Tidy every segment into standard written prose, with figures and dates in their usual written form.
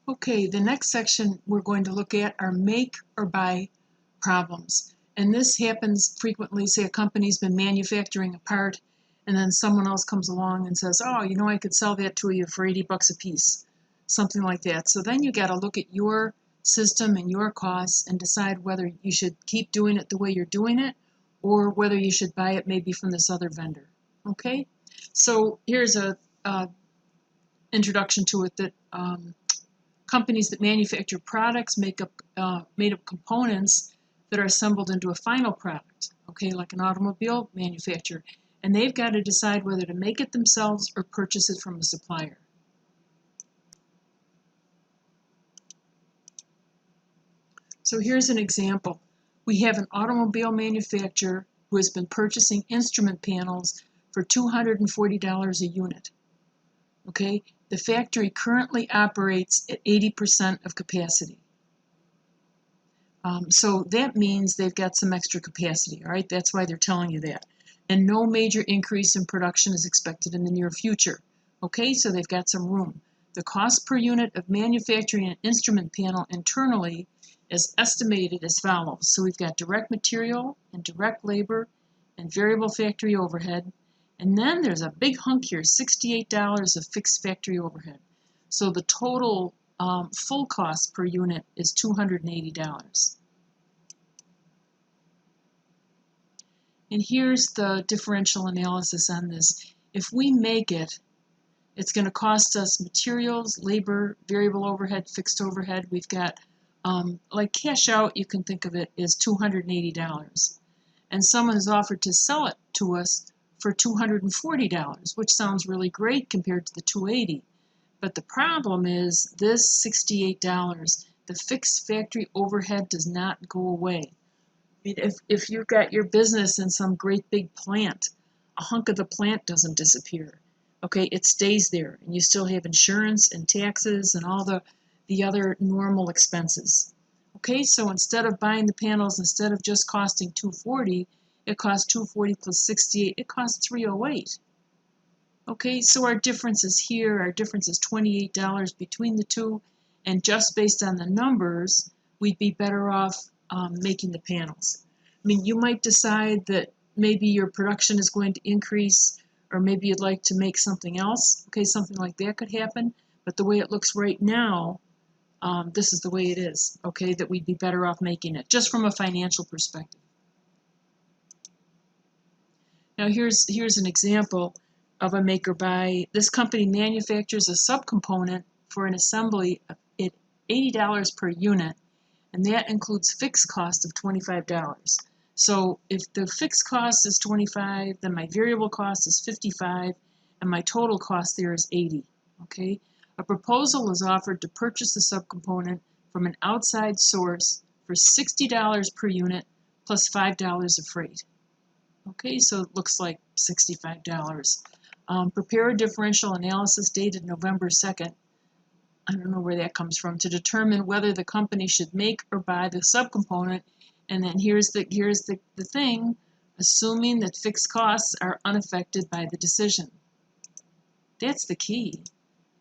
Okay, the next section we're going to look at are make or buy problems. And this happens frequently. Say a company's been manufacturing a part and then someone else comes along and says, oh, you know, I could sell that to you for $80 a piece, something like that. So then you got to look at your system and your costs and decide whether you should keep doing it the way you're doing it or whether you should buy it maybe from this other vendor. Okay, so here's a introduction to it that companies that manufacture products make up made up components that are assembled into a final product, okay, like an automobile manufacturer, and they've got to decide whether to make it themselves or purchase it from a supplier. So here's an example. We have an automobile manufacturer who has been purchasing instrument panels for $240 a unit. Okay, the factory currently operates at 80% of capacity. So that means they've got some extra capacity, all right? That's why they're telling you that. And no major increase in production is expected in the near future. Okay, so they've got some room. The cost per unit of manufacturing an instrument panel internally is estimated as follows. So we've got direct material and direct labor and variable factory overhead. And then there's a big hunk here, $68 of fixed factory overhead. So the total full cost per unit is $280. And here's the differential analysis on this. If we make it, it's going to cost us materials, labor, variable overhead, fixed overhead. We've got, like cash out, you can think of it as $280. And someone has offered to sell it to us for $240, which sounds really great compared to the $280. But the problem is this $68, the fixed factory overhead does not go away. I mean, if you've got your business in some great big plant, a hunk of the plant doesn't disappear. Okay, it stays there, and you still have insurance and taxes and all the other normal expenses. Okay, so instead of buying the panels, instead of just costing $240, it costs $240 plus $68, it costs $308. Okay, so our difference is here, our difference is $28 between the two, and just based on the numbers, we'd be better off making the panels. I mean, you might decide that maybe your production is going to increase, or maybe you'd like to make something else. Okay, something like that could happen, but the way it looks right now, this is the way it is, okay, that we'd be better off making it, just from a financial perspective. Now here's an example of a make or buy. This company manufactures a subcomponent for an assembly at $80 per unit, and that includes fixed cost of $25. So if the fixed cost is $25, then my variable cost is $55, and my total cost there is $80. Okay? A proposal is offered to purchase the subcomponent from an outside source for $60 per unit plus $5 of freight. Okay, so it looks like $65. Prepare a differential analysis dated November 2nd. I don't know where that comes from, to determine whether the company should make or buy the subcomponent. And then here's the thing, assuming that fixed costs are unaffected by the decision. That's the key.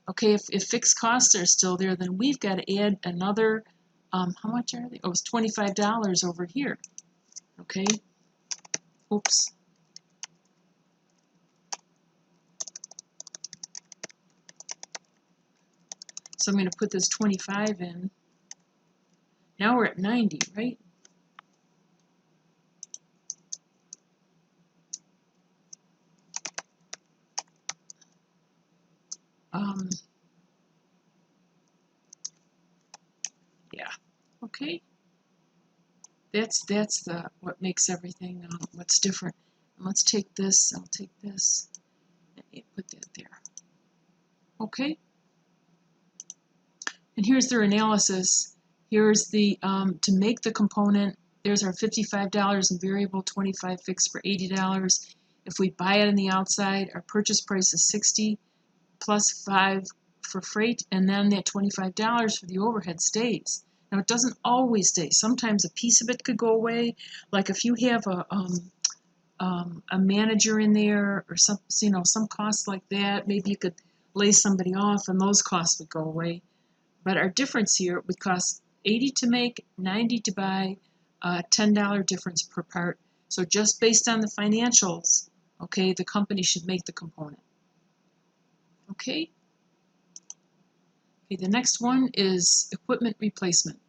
Okay, if fixed costs are still there, then we've got to add another, how much are they? Oh, it's $25 over here. Okay, oops. So I'm going to put this 25 in. Now we're at 90, right? Yeah, okay. That's the what makes everything what's different. And let's take this. I'll take this and put that there. Okay. And here's their analysis. Here's the to make the component. There's our $55 in variable, $25 fixed for $80. If we buy it on the outside, our purchase price is $60 plus $5 for freight, and then that $25 for the overhead stays. Now, it doesn't always stay. Sometimes a piece of it could go away. Like if you have a manager in there or some, some costs like that, maybe you could lay somebody off and those costs would go away. But our difference here would cost $80 to make, $90 to buy, $10 difference per part. So just based on the financials, okay, the company should make the component. Okay. Okay, the next one is equipment replacement.